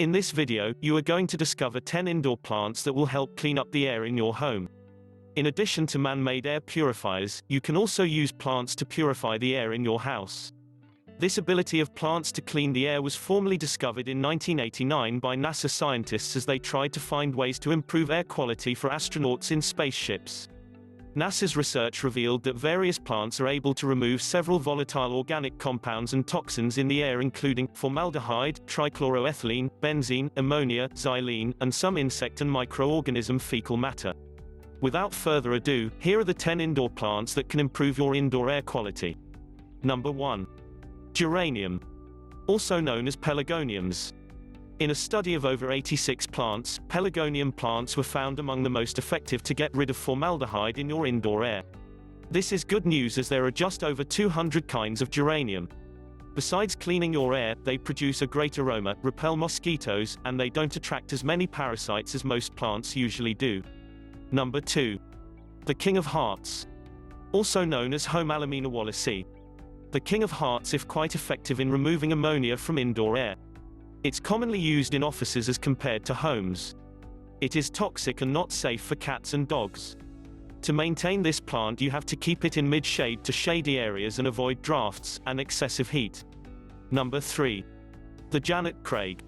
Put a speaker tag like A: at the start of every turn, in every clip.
A: In this video, you are going to discover 10 indoor plants that will help clean up the air in your home. In addition to man-made air purifiers, you can also use plants to purify the air in your house. This ability of plants to clean the air was formally discovered in 1989 by NASA scientists as they tried to find ways to improve air quality for astronauts in spaceships. NASA's research revealed that various plants are able to remove several volatile organic compounds and toxins in the air, including formaldehyde, trichloroethylene, benzene, ammonia, xylene, and some insect and microorganism fecal matter. Without further ado, here are the 10 indoor plants that can improve your indoor air quality. Number 1. Geranium. Also known as Pelargoniums. In a study of over 86 plants, Pelargonium plants were found among the most effective to get rid of formaldehyde in your indoor air. This is good news as there are just over 200 kinds of geranium. Besides cleaning your air, they produce a great aroma, repel mosquitoes, and they don't attract as many parasites as most plants usually do. Number 2. The King of Hearts. Also known as Homalomena wallacei. The King of Hearts is quite effective in removing ammonia from indoor air. It's commonly used in offices as compared to homes. It is toxic and not safe for cats and dogs. To maintain this plant, you have to keep it in mid-shade to shady areas and avoid drafts and excessive heat. Number 3. The Janet Craig.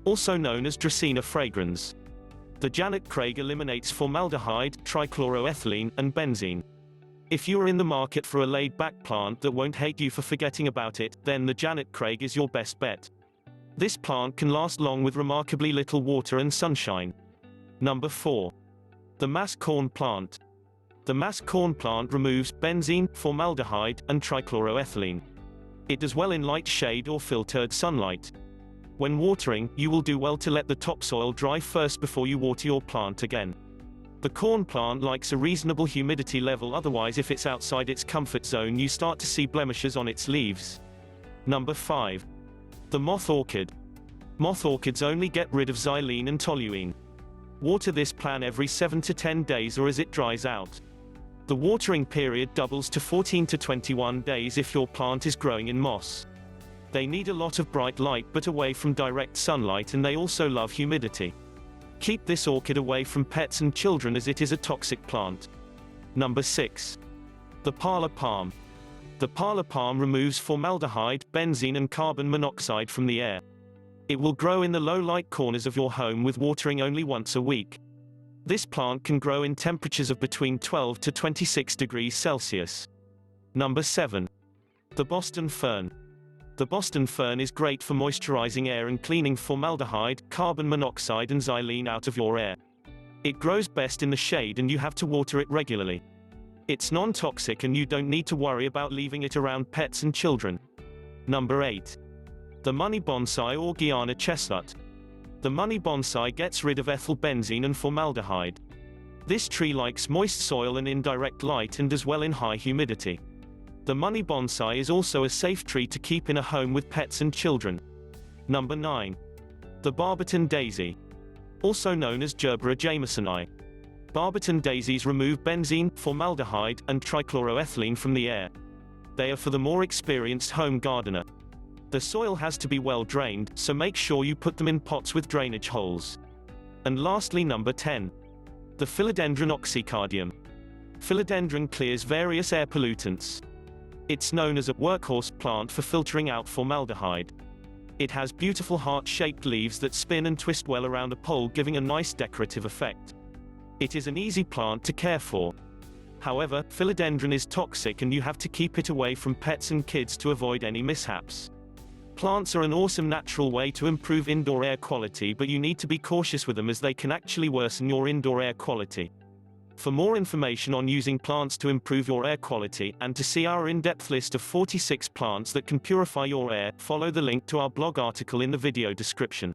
A: Also known as Dracaena fragrans. The Janet Craig eliminates formaldehyde, trichloroethylene, and benzene. If you are in the market for a laid-back plant that won't hate you for forgetting about it, then the Janet Craig is your best bet. This plant can last long with remarkably little water and sunshine. Number 4. The Mass Corn Plant. The Mass Corn Plant removes benzene, formaldehyde, and trichloroethylene. It does well in light shade or filtered sunlight. When watering, you will do well to let the topsoil dry first before you water your plant again. The corn plant likes a reasonable humidity level, otherwise if it's outside its comfort zone you start to see blemishes on its leaves. Number 5. The Moth Orchid. Moth orchids only get rid of xylene and toluene. Water this plant every 7 to 10 days or as it dries out. The watering period doubles to 14 to 21 days if your plant is growing in moss. They need a lot of bright light but away from direct sunlight, and they also love humidity. Keep this orchid away from pets and children as it is a toxic plant. Number 6. The Parlour Palm. The Parlour Palm removes formaldehyde, benzene and carbon monoxide from the air. It will grow in the low-light corners of your home with watering only once a week. This plant can grow in temperatures of between 12 to 26 degrees Celsius. Number 7. The Boston Fern. The Boston Fern is great for moisturizing air and cleaning formaldehyde, carbon monoxide and xylene out of your air. It grows best in the shade and you have to water it regularly. It's non-toxic and you don't need to worry about leaving it around pets and children. Number 8. The Money Bonsai or Guiana Chestnut. The Money Bonsai gets rid of ethyl benzene and formaldehyde. This tree likes moist soil and indirect light and does well in high humidity. The Money Bonsai is also a safe tree to keep in a home with pets and children. Number 9. The Barberton Daisy. Also known as Gerbera jamesoni. Barberton daisies remove benzene, formaldehyde, and trichloroethylene from the air. They are for the more experienced home gardener. The soil has to be well drained, so make sure you put them in pots with drainage holes. And lastly, number 10. The Philodendron Oxycarpa. Philodendron clears various air pollutants. It's known as a workhorse plant for filtering out formaldehyde. It has beautiful heart-shaped leaves that spin and twist well around a pole, giving a nice decorative effect. It is an easy plant to care for. However, philodendron is toxic and you have to keep it away from pets and kids to avoid any mishaps. Plants are an awesome natural way to improve indoor air quality, but you need to be cautious with them as they can actually worsen your indoor air quality. For more information on using plants to improve your air quality, and to see our in-depth list of 46 plants that can purify your air, follow the link to our blog article in the video description.